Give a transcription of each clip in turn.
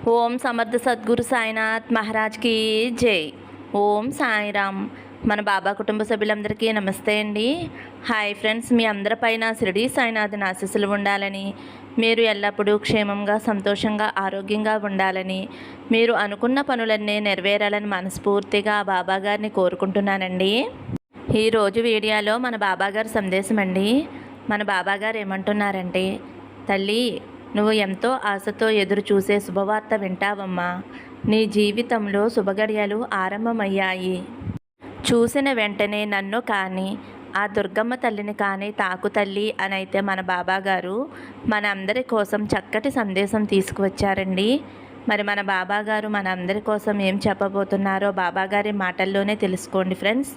ఓం సమర్థ సద్గురు సాయినాథ్ మహారాజ్కి జై. ఓం సాయిరామ్. మన బాబా కుటుంబ సభ్యులందరికీ నమస్తే అండి. హాయ్ ఫ్రెండ్స్, మీ అందరిపైన షిరిడి సాయినాథుని ఆశీస్సులు ఉండాలని, మీరు ఎల్లప్పుడూ క్షేమంగా సంతోషంగా ఆరోగ్యంగా ఉండాలని, మీరు అనుకున్న పనులన్నీ నెరవేరాలని మనస్ఫూర్తిగా బాబా గారిని కోరుకుంటున్నానండి. ఈరోజు వీడియోలో మన బాబాగారు సందేశం అండి. మన బాబాగారు ఏమంటున్నారంటే, తల్లి, నువ్వు ఎంతో ఆశతో ఎదురు చూసే శుభవార్త వింటావమ్మా. నీ జీవితంలో శుభగడియలు ఆరంభమయ్యాయి. చూసిన వెంటనే నన్ను కానీ ఆ దుర్గమ్మ తల్లిని కానీ తాకు తల్లి అని అయితే మన బాబాగారు మన అందరి కోసం చక్కటి సందేశం తీసుకువచ్చారండి. మరి మన బాబాగారు మన అందరి కోసం ఏం చెప్పబోతున్నారో బాబాగారి మాటల్లోనే తెలుసుకోండి ఫ్రెండ్స్.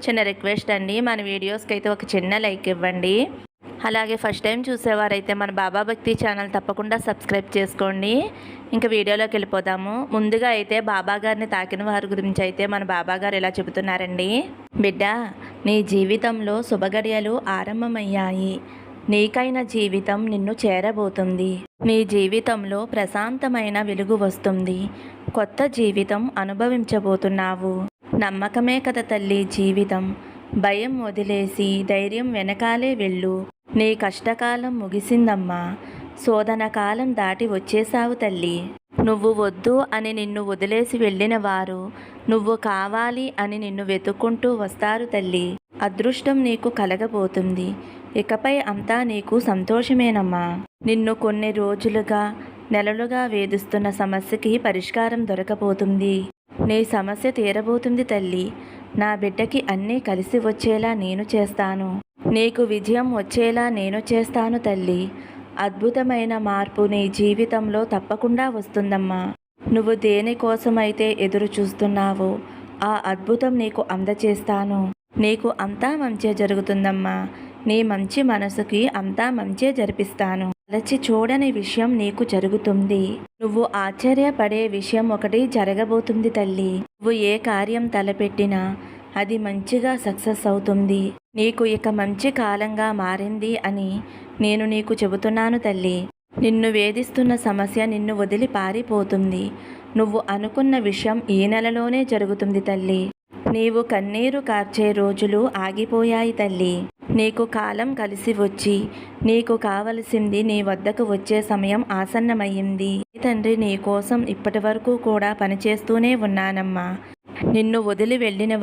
చిన్న రిక్వెస్ట్ అండి, మన వీడియోస్కి అయితే ఒక చిన్న లైక్ ఇవ్వండి. అలాగే ఫస్ట్ టైం చూసేవారైతే మన బాబా భక్తి ఛానల్ తప్పకుండా సబ్స్క్రైబ్ చేసుకోండి. ఇంకా వీడియోలోకి వెళ్ళిపోదాము. ముందుగా అయితే బాబా గారిని తాకిన వారి గురించి అయితే మన బాబా గారు ఇలా చెబుతున్నారండి. బిడ్డ, నీ జీవితంలో శుభగడియలు ఆరంభమయ్యాయి. నీకైన జీవితం నిన్ను చేరబోతుంది. నీ జీవితంలో ప్రశాంతమైన వెలుగు వస్తుంది. కొత్త జీవితం అనుభవించబోతున్నావు. నమ్మకమే కదా తల్లి జీవితం. భయం వదిలేసి ధైర్యం వెనకాలే వెళ్ళు. నీ కష్టకాలం ముగిసిందమ్మా. శోధన కాలం దాటి వచ్చేసావు తల్లి. నువ్వు వద్దు అని నిన్ను వదిలేసి వెళ్ళిన వారు నువ్వు కావాలి అని నిన్ను వెతుక్కుంటూ వస్తారు తల్లి. అదృష్టం నీకు కలగబోతుంది. ఇకపై అంతా నీకు సంతోషమేనమ్మా. నిన్ను కొన్ని రోజులుగా నెలలుగా వేధిస్తున్న సమస్యకి పరిష్కారం దొరకబోతుంది. నీ సమస్య తీరబోతుంది తల్లి. నా బిడ్డకి అన్నీ కలిసి వచ్చేలా నేను చేస్తాను. నీకు విజయం వచ్చేలా నేను చేస్తాను తల్లి. అద్భుతమైన మార్పు నీ జీవితంలో తప్పకుండా వస్తుందమ్మా. నువ్వు దేనికోసమైతే ఎదురు చూస్తున్నావో ఆ అద్భుతం నీకు అందచేస్తాను. నీకు అంతా మంచే జరుగుతుందమ్మా. నీ మంచి మనసుకి అంతా మంచే జరిపిస్తాను. అలచి చూడని విషయం నీకు జరుగుతుంది. నువ్వు ఆశ్చర్యపడే విషయం ఒకటి జరగబోతుంది తల్లి. నువ్వు ఏ కార్యం తలపెట్టినా అది మంచిగా సక్సెస్ అవుతుంది. నీకు ఇక మంచి కాలంగా మారింది అని నేను నీకు చెబుతున్నాను తల్లి. నిన్ను వేధిస్తున్న సమస్య నిన్ను వదిలి పారిపోతుంది. నువ్వు అనుకున్న విషయం ఈ నెలలోనే జరుగుతుంది తల్లి. నీవు కన్నీరు కార్చే రోజులు ఆగిపోయాయి తల్లి. నీకు కాలం కలిసి వచ్చి నీకు కావలసింది నీ వద్దకు వచ్చే సమయం ఆసన్నమయ్యింది. తండ్రి, నీ కోసం ఇప్పటి వరకు కూడా పనిచేస్తూనే ఉన్నానమ్మా. నిన్ను వదిలి వెళ్ళిన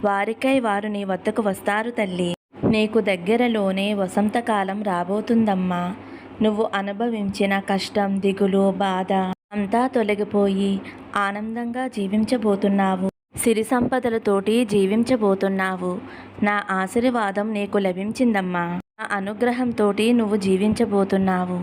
వారికై వారు నీ వద్దకు వస్తారు తల్లి. నీకు దగ్గరలోనే వసంతకాలం రాబోతుందమ్మా. నువ్వు అనుభవించిన కష్టం, దిగులు, బాధ అంతా తొలగిపోయి ఆనందంగా జీవించబోతున్నావు. సిరి సంపదలతోటి జీవించబోతున్నావు. నా ఆశీర్వాదం నీకు లభించిందమ్మా. నా అనుగ్రహంతోటి నువ్వు జీవించబోతున్నావు.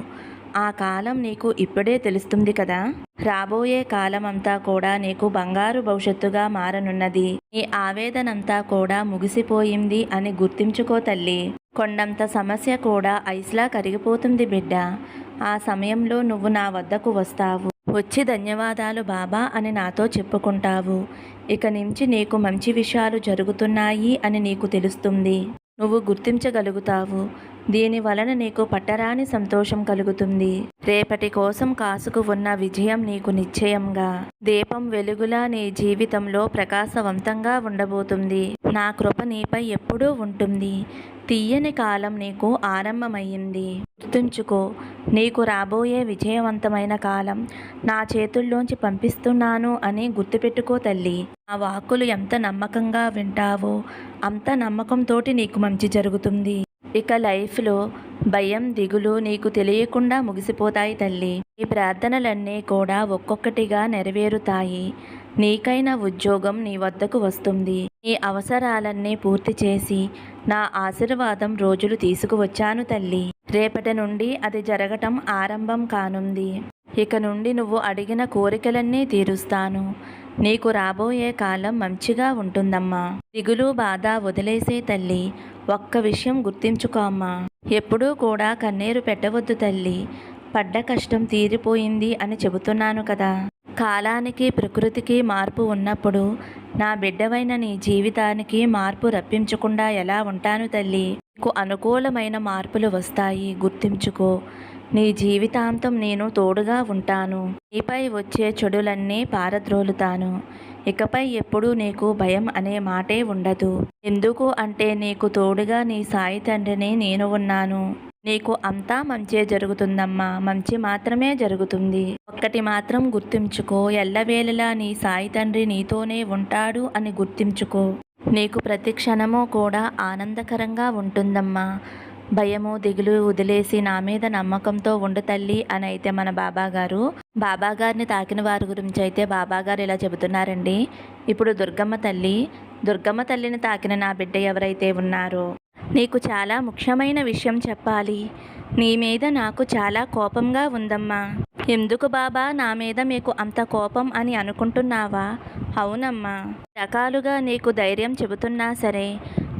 ఆ కాలం నీకు ఇప్పుడే తెలుస్తుంది కదా. రాబోయే కాలం అంతా కూడా నీకు బంగారు భవిష్యత్తుగా మారనున్నది. నీ ఆవేదనంతా కూడా ముగిసిపోయింది అని గుర్తించుకో తల్లి. కొండంత సమస్య కూడా ఐస్లా కరిగిపోతుంది బిడ్డ. ఆ సమయంలో నువ్వు నా వద్దకు వస్తావు. వచ్చి ధన్యవాదాలు బాబా అని నాతో చెప్పుకుంటావు. ఇక నుంచి నీకు మంచి విషయాలు జరుగుతున్నాయి అని నీకు తెలుస్తుంది. నువ్వు గుర్తించగలుగుతావు. దీని వలన నీకు పట్టరాని సంతోషం కలుగుతుంది. రేపటి కోసం కాసుకు ఉన్న విజయం నీకు నిశ్చయంగా దీపం వెలుగులా నీ జీవితంలో ప్రకాశవంతంగా ఉండబోతుంది. నా కృప నీపై ఎప్పుడూ ఉంటుంది. తీయని కాలం నీకు ఆరంభమయ్యింది. గుర్తుంచుకో, నీకు రాబోయే విజయవంతమైన కాలం నా చేతుల్లోంచి పంపిస్తున్నాను అని గుర్తుపెట్టుకో తల్లి. ఆ వాక్కులు ఎంత నమ్మకంగా వింటావో అంత నమ్మకంతోటి నీకు మంచి జరుగుతుంది. ఇక లైఫ్లో భయం, దిగులు నీకు తెలియకుండా ముగిసిపోతాయి తల్లి. ఈ ప్రార్థనలన్నీ కూడా ఒక్కొక్కటిగా నెరవేరుతాయి. నీకైన ఉద్యోగం నీ వద్దకు వస్తుంది. నీ అవసరాలన్నీ పూర్తి చేసి నా ఆశీర్వాదం రోజులు తీసుకువచ్చాను తల్లి. రేపటి నుండి అది జరగటం ఆరంభం కానుంది. ఇక నుండి నువ్వు అడిగిన కోరికలన్నీ తీరుస్తాను. నీకు రాబోయే కాలం మంచిగా ఉంటుందమ్మా. దిగులు, బాధ వదిలేసే తల్లి. ఒక్క విషయం గుర్తించుకో అమ్మా. ఎప్పుడూ కూడా కన్నీరు పెట్టవద్దు తల్లి. పడ్డ కష్టం తీరిపోయింది అని చెబుతున్నాను కదా. కాలానికి, ప్రకృతికి మార్పు ఉన్నప్పుడు నా బిడ్డవైన నీ జీవితానికి మార్పు రప్పించకుండా ఎలా ఉంటాను తల్లి. నీకు అనుకూలమైన మార్పులు వస్తాయి, గుర్తించుకో. నీ జీవితాంతం నేను తోడుగా ఉంటాను. నీపై వచ్చే చెడులన్నీ పారద్రోలుతాను. ఇకపై ఎప్పుడూ నీకు భయం అనే మాటే ఉండదు. ఎందుకు అంటే నీకు తోడుగా నీ సాయి తండ్రిని నేను ఉన్నాను. నీకు అంతా మంచే జరుగుతుందమ్మా. మంచి మాత్రమే జరుగుతుంది. ఒక్కటి మాత్రం గుర్తుంచుకో, ఎల్లవేళలా నీ సాయి తండ్రి నీతోనే ఉంటాడు అని గుర్తుంచుకో. నీకు ప్రతి క్షణము కూడా ఆనందకరంగా ఉంటుందమ్మా. భయము దిగులు వదిలేసి నా మీద నమ్మకంతో ఉండు తల్లి అని అయితే మన బాబాగారిని తాకిన వారి గురించి అయితే బాబాగారు ఇలా చెబుతున్నారండి. ఇప్పుడు దుర్గమ్మ తల్లిని తాకిన నా బిడ్డ ఎవరైతే ఉన్నారో నీకు చాలా ముఖ్యమైన విషయం చెప్పాలి. నీ మీద నాకు చాలా కోపంగా ఉందమ్మా. ఎందుకు బాబా నా మీద మీకు అంత కోపం అని అనుకుంటున్నావా? అవునమ్మా, రకాలుగా నీకు ధైర్యం చెబుతున్నా సరే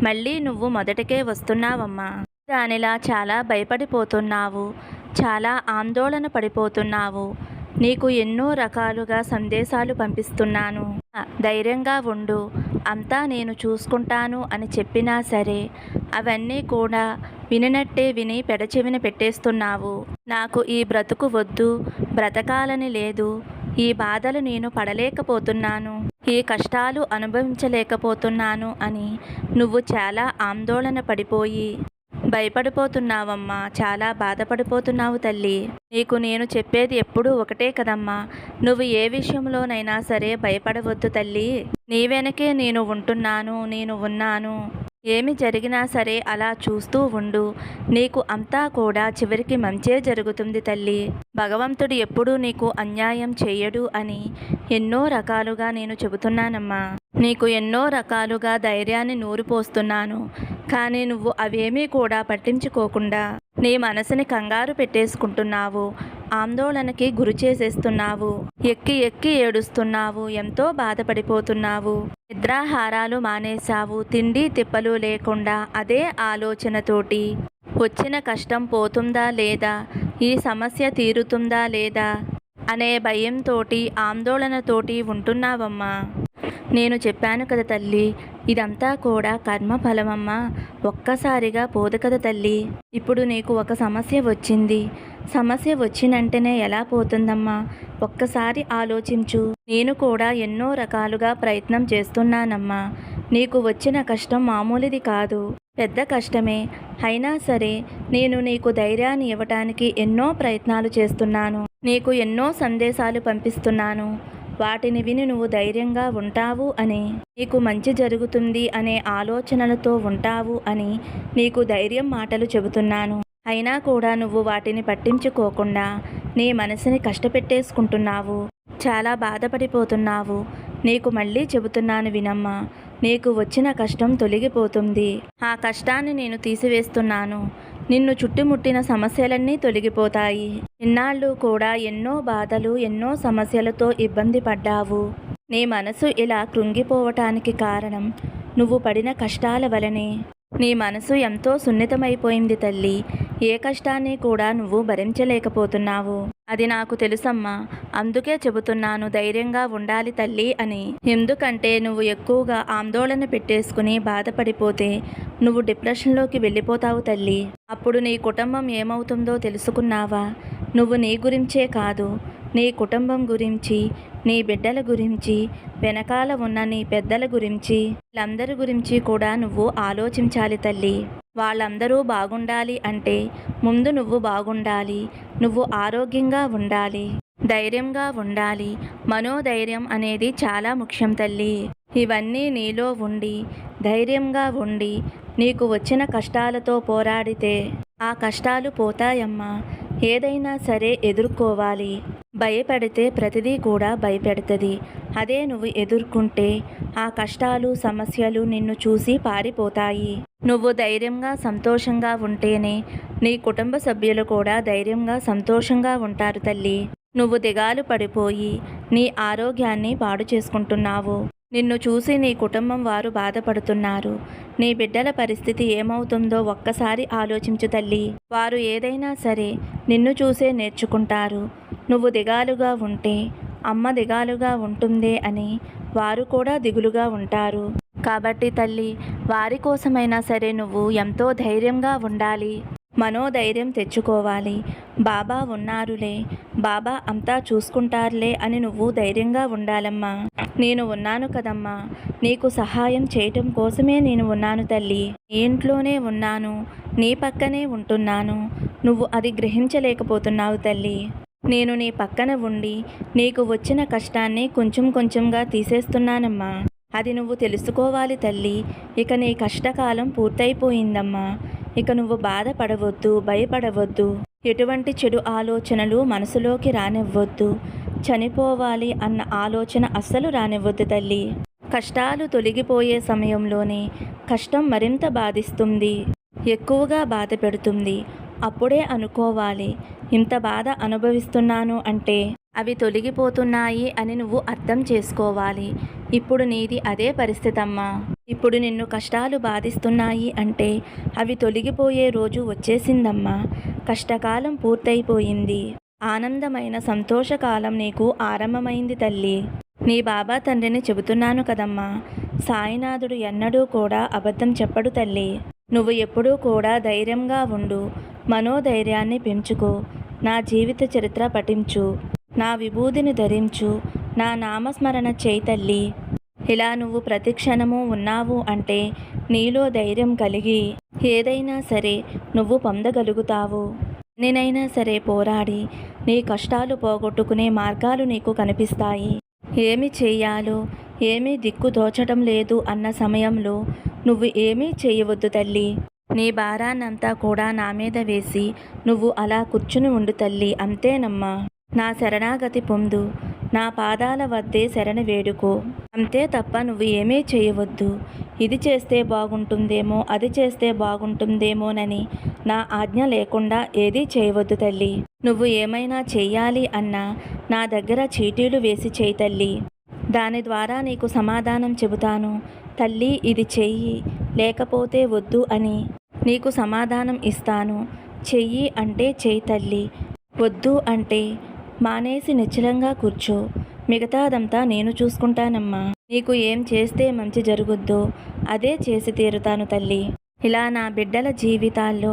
మళ్ళీ నువ్వు మొదటికే వస్తున్నావమ్మా. దానిలా చాలా భయపడిపోతున్నావు, చాలా ఆందోళన పడిపోతున్నావు. నీకు ఎన్నో రకాలుగా సందేశాలు పంపిస్తున్నాను. ధైర్యంగా ఉండు, అంతా నేను చూసుకుంటాను అని చెప్పినా సరే అవన్నీ కూడా వినినట్టే విని పెడచెవిన పెట్టేస్తున్నావు. నాకు ఈ బ్రతుకు వద్దు, బ్రతకాలని లేదు, ఈ బాధలు నేను పడలేకపోతున్నాను, ఈ కష్టాలు అనుభవించలేకపోతున్నాను అని నువ్వు చాలా ఆందోళన పడిపోయి భయపడిపోతున్నావమ్మా. చాలా బాధపడిపోతున్నావు తల్లి. నీకు నేను చెప్పేది ఎప్పుడూ ఒకటే కదమ్మా. నువ్వు ఏ విషయంలోనైనా సరే భయపడవద్దు తల్లి. నీ వెనకే నేను ఉంటున్నాను, నేను ఉన్నాను. ఏమి జరిగినా సరే అలా చూస్తూ ఉండు. నీకు అంతా కూడా చివరికి మంచే జరుగుతుంది తల్లి. భగవంతుడు ఎప్పుడూ నీకు అన్యాయం చేయడు అని ఎన్నో రకాలుగా నేను చెబుతున్నానమ్మా. నీకు ఎన్నో రకాలుగా ధైర్యాన్ని నూరిపోస్తున్నాను. కానీ నువ్వు అవేమీ కూడా పట్టించుకోకుండా నీ మనసుని కంగారు పెట్టేసుకుంటున్నావు, ఆందోళనకి గురి చేసేస్తున్నావు, ఎక్కి ఎక్కి ఏడుస్తున్నావు, ఎంతో బాధపడిపోతున్నావు. నిద్రాహారాలు మానేశావు, తిండి తిప్పలు లేకుండా అదే ఆలోచనతోటి వచ్చిన కష్టం పోతుందా లేదా, ఈ సమస్య తీరుతుందా లేదా అనే భయంతోటి ఆందోళనతోటి ఉంటున్నావమ్మా. నేను చెప్పాను కదా తల్లి, ఇదంతా కూడా కర్మఫలమమ్మా. ఒక్కసారిగా పోదు కదా తల్లి. ఇప్పుడు నీకు ఒక సమస్య వచ్చింది. సమస్య వచ్చినంటేనే ఎలా పోతుందమ్మా? ఒక్కసారి ఆలోచించు. నేను కూడా ఎన్నో రకాలుగా ప్రయత్నం చేస్తున్నానమ్మా. నీకు వచ్చిన కష్టం మామూలుది కాదు, పెద్ద కష్టమే. అయినా సరే నేను నీకు ధైర్యాన్ని ఇవ్వటానికి ఎన్నో ప్రయత్నాలు చేస్తున్నాను. నీకు ఎన్నో సందేశాలు పంపిస్తున్నాను. వాటిని విని నువ్వు ధైర్యంగా ఉంటావు అని, నీకు మంచి జరుగుతుంది అనే ఆలోచనలతో ఉంటావు అని నీకు ధైర్యం మాటలు చెబుతున్నాను. అయినా కూడా నువ్వు వాటిని పట్టించుకోకుండా నీ మనసుని కష్టపెట్టేసుకుంటున్నావు, చాలా బాధపడిపోతున్నావు. నీకు మళ్ళీ చెబుతున్నాను వినమ్మా. నీకు వచ్చిన కష్టం తొలగిపోతుంది. ఆ కష్టాన్ని నేను తీసివేస్తున్నాను. నిన్ను చుట్టుముట్టిన సమస్యలన్నీ తొలగిపోతాయి. ఇన్నాళ్ళు కూడా ఎన్నో బాధలు, ఎన్నో సమస్యలతో ఇబ్బంది పడ్డావు. నీ మనసు ఇలా కృంగిపోవటానికి కారణం నువ్వు పడిన కష్టాల వలనే. నీ మనసు ఎంతో సున్నితమైపోయింది తల్లి. ఏ కష్టాన్ని కూడా నువ్వు భరించలేకపోతున్నావు. అది నాకు తెలుసమ్మా. అందుకే చెబుతున్నాను ధైర్యంగా ఉండాలి తల్లి అని. ఎందుకంటే నువ్వు ఎక్కువగా ఆందోళన పెట్టేసుకుని బాధపడిపోతే నువ్వు డిప్రెషన్లోకి వెళ్ళిపోతావు తల్లి. అప్పుడు నీ కుటుంబం ఏమవుతుందో తెలుసుకున్నావా? నువ్వు నీ గురించే కాదు, నీ కుటుంబం గురించి, నీ బిడ్డల గురించి, వెనకాల ఉన్న నీ పెద్దల గురించి, వీళ్ళందరి గురించి కూడా నువ్వు ఆలోచించాలి తల్లి. వాళ్ళందరూ బాగుండాలి అంటే ముందు నువ్వు బాగుండాలి. నువ్వు ఆరోగ్యంగా ఉండాలి, ధైర్యంగా ఉండాలి. మనోధైర్యం అనేది చాలా ముఖ్యం తల్లి. ఇవన్నీ నీలో ఉండి ధైర్యంగా ఉండి నీకు వచ్చిన కష్టాలతో పోరాడితే ఆ కష్టాలు పోతాయమ్మా. ఏదైనా సరే ఎదుర్కోవాలి. భయపడితే ప్రతిదీ కూడా భయపెడుతుంది. అదే నువ్వు ఎదుర్కొంటే ఆ కష్టాలు, సమస్యలు నిన్ను చూసి పారిపోతాయి. నువ్వు ధైర్యంగా సంతోషంగా ఉంటేనే నీ కుటుంబ సభ్యులు కూడా ధైర్యంగా సంతోషంగా ఉంటారు తల్లి. నువ్వు దిగాలు పడిపోయి నీ ఆరోగ్యాన్ని పాడు చేసుకుంటున్నావు. నిన్ను చూసి నీ కుటుంబం వారు బాధపడుతున్నారు. నీ బిడ్డల పరిస్థితి ఏమవుతుందో ఒక్కసారి ఆలోచించు తల్లి. వారు ఏదైనా సరే నిన్ను చూసే నేర్చుకుంటారు. నువ్వు దిగాలుగా ఉంటే అమ్మ దిగాలుగా ఉంటుందే అని వారు కూడా దిగులుగా ఉంటారు. కాబట్టి తల్లి, వారి కోసమైనా సరే నువ్వు ఎంతో ధైర్యంగా ఉండాలి. మనోధైర్యం తెచ్చుకోవాలి. బాబా ఉన్నారులే, బాబా అంతా చూసుకుంటారులే అని నువ్వు ధైర్యంగా ఉండాలమ్మా. నేను ఉన్నాను కదమ్మా, నీకు సహాయం చేయటం కోసమే నేను ఉన్నాను తల్లి. నీ ఇంట్లోనే ఉన్నాను, నీ పక్కనే ఉంటున్నాను. నువ్వు అది గ్రహించలేకపోతున్నావు తల్లి. నేను నీ పక్కన ఉండి నీకు వచ్చిన కష్టాన్ని కొంచెం కొంచెంగా తీసేస్తున్నానమ్మా. అది నువ్వు తెలుసుకోవాలి తల్లి. ఇక నీ కష్టకాలం పూర్తయిపోయిందమ్మా. ఇక నువ్వు బాధపడవద్దు, భయపడవద్దు. ఎటువంటి చెడు ఆలోచనలు మనసులోకి రానివ్వద్దు. చనిపోవాలి అన్న ఆలోచన అస్సలు రానివ్వద్దు తల్లి. కష్టాలు తొలగిపోయే సమయంలోనే కష్టం మరింత బాధిస్తుంది, ఎక్కువగా బాధ పెడుతుంది. అప్పుడే అనుకోవాలి, ఇంత బాధ అనుభవిస్తున్నాను అంటే అవి తొలగిపోతున్నాయి అని నువ్వు అర్థం చేసుకోవాలి. ఇప్పుడు నీది అదే పరిస్థితి అమ్మా. ఇప్పుడు నిన్ను కష్టాలు బాధిస్తున్నాయి అంటే అవి తొలగిపోయే రోజు వచ్చేసిందమ్మా. కష్టకాలం పూర్తయిపోయింది. ఆనందమైన సంతోషకాలం నీకు ఆరంభమైంది తల్లి. నీ బాబా తండ్రిని చెబుతున్నాను కదమ్మా, సాయినాథుడు ఎన్నడూ కూడా అబద్ధం చెప్పడు తల్లి. నువ్వు ఎప్పుడూ కూడా ధైర్యంగా ఉండు, మనోధైర్యాన్ని పెంచుకో. నా జీవిత చరిత్ర పఠించు, నా విభూదిని ధరించు, నా నామస్మరణ చేయి తల్లి. ఇలా నువ్వు ప్రతి క్షణము ఉన్నావు అంటే నీలో ధైర్యం కలిగి ఏదైనా సరే నువ్వు పొందగలుగుతావు. నేనైనా సరే పోరాడి నీ కష్టాలు పోగొట్టుకునే మార్గాలు నీకు కనిపిస్తాయి. ఏమి చేయాలో ఏమీ దిక్కు తోచడం లేదు అన్న సమయంలో నువ్వు ఏమీ చేయవద్దు తల్లి. నీ భారాన్నంతా కూడా నా మీద వేసి నువ్వు అలా కూర్చుని ఉండు తల్లి. అంతేనమ్మా. నా శరణాగతి పొందు, నా పాదాల వద్దే శరణ వేడుకో. అంతే తప్ప నువ్వు ఏమీ చేయవద్దు. ఇది చేస్తే బాగుంటుందేమో, అది చేస్తే బాగుంటుందేమోనని నా ఆజ్ఞ లేకుండా ఏదీ చేయవద్దు తల్లి. నువ్వు ఏమైనా చెయ్యాలి అన్నా నా దగ్గర చీటీలు వేసి చేయి తల్లి. దాని ద్వారా నీకు సమాధానం చెబుతాను. తల్లి ఇది చెయ్యి, లేకపోతే వద్దు అని నీకు సమాధానం ఇస్తాను. చెయ్యి అంటే చెయ్యి తల్లి, వద్దు అంటే మానేసి నిశ్చలంగా కూర్చో. మిగతాదంతా నేను చూసుకుంటానమ్మా. నీకు ఏం చేస్తే మంచి జరుగుద్దో అదే చేసి తీరుతాను తల్లి. ఇలా నా బిడ్డల జీవితాల్లో,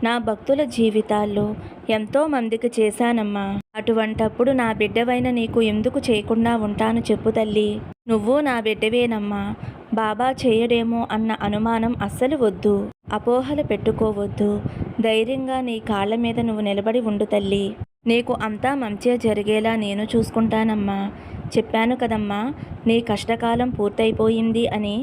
నా భక్తుల జీవితాల్లో ఎంతో మందికి చేశానమ్మా. అటువంటప్పుడు నా బిడ్డవైన నీకు ఎందుకు చేయకుండా ఉంటాను చెప్పు తల్లి. నువ్వు నా బిడ్డవేనమ్మా. బాబా చేయడేమో అన్న అనుమానం అస్సలు వద్దు. అపోహలు పెట్టుకోవద్దు. ధైర్యంగా నీ కాళ్ళ మీద నువ్వు నిలబడి ఉండు తల్లి. నీకు అంతా మంచిగా జరిగేలా నేను చూసుకుంటానమ్మా. చెప్పాను కదమ్మా, నీ కష్టకాలం పూర్తయిపోయింది అని.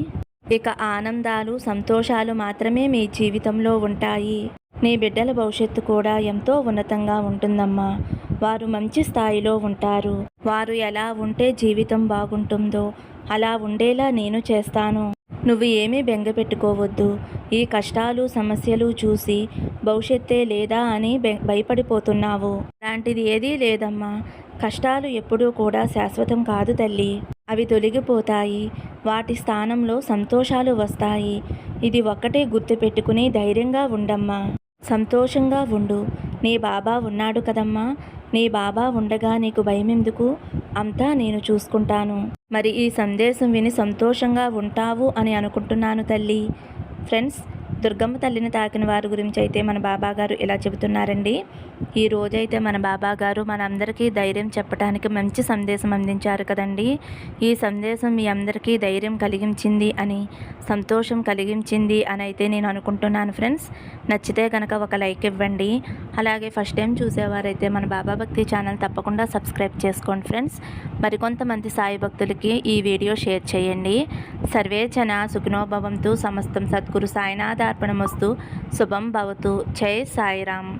ఇక ఆనందాలు, సంతోషాలు మాత్రమే మీ జీవితంలో ఉంటాయి. నీ బిడ్డల భవిష్యత్తు కూడా ఎంతో ఉన్నతంగా ఉంటుందమ్మా. వారు మంచి స్థాయిలో ఉంటారు. వారు ఎలా ఉంటే జీవితం బాగుంటుందో అలా ఉండేలా నేను చేస్తాను. నువ్వు ఏమీ బెంగ పెట్టుకోవద్దు. ఈ కష్టాలు, సమస్యలు చూసి భవిష్యత్తే లేదా అని భయపడిపోతున్నావు. అలాంటిది ఏదీ లేదమ్మా. కష్టాలు ఎప్పుడూ కూడా శాశ్వతం కాదు తల్లి. అవి తొలగిపోతాయి. వాటి స్థానంలో సంతోషాలు వస్తాయి. ఇది ఒక్కటే గుర్తుపెట్టుకుని ధైర్యంగా ఉండమ్మా. సంతోషంగా ఉండు. నీ బాబా ఉన్నాడు కదమ్మా. నీ బాబా ఉండగా నీకు భయమెందుకు? అంతా నేను చూసుకుంటాను. మరి ఈ సందేశం విని సంతోషంగా ఉంటావు అని అనుకుంటున్నాను తల్లి. ఫ్రెండ్స్, దుర్గమ్మ తల్లిని తాకిన వారి గురించి అయితే మన బాబాగారు ఇలా చెబుతున్నారండి. ఈ రోజైతే మన బాబాగారు మనందరికీ ధైర్యం చెప్పడానికి మంచి సందేశం అందించారు కదండి. ఈ సందేశం మీ అందరికీ ధైర్యం కలిగించింది అని, సంతోషం కలిగించింది అని అయితే నేను అనుకుంటున్నాను ఫ్రెండ్స్. నచ్చితే కనుక ఒక లైక్ ఇవ్వండి. అలాగే ఫస్ట్ టైం చూసేవారైతే మన బాబా భక్తి ఛానల్ తప్పకుండా సబ్స్క్రైబ్ చేసుకోండి ఫ్రెండ్స్. మరికొంతమంది సాయి భక్తులకి ఈ వీడియో షేర్ చేయండి. సర్వే జన సుఖినో భవంతు. సమస్తం సద్గురు సాయినాథార్పణమస్తు. శుభం భవతు. జై సాయిరామ్.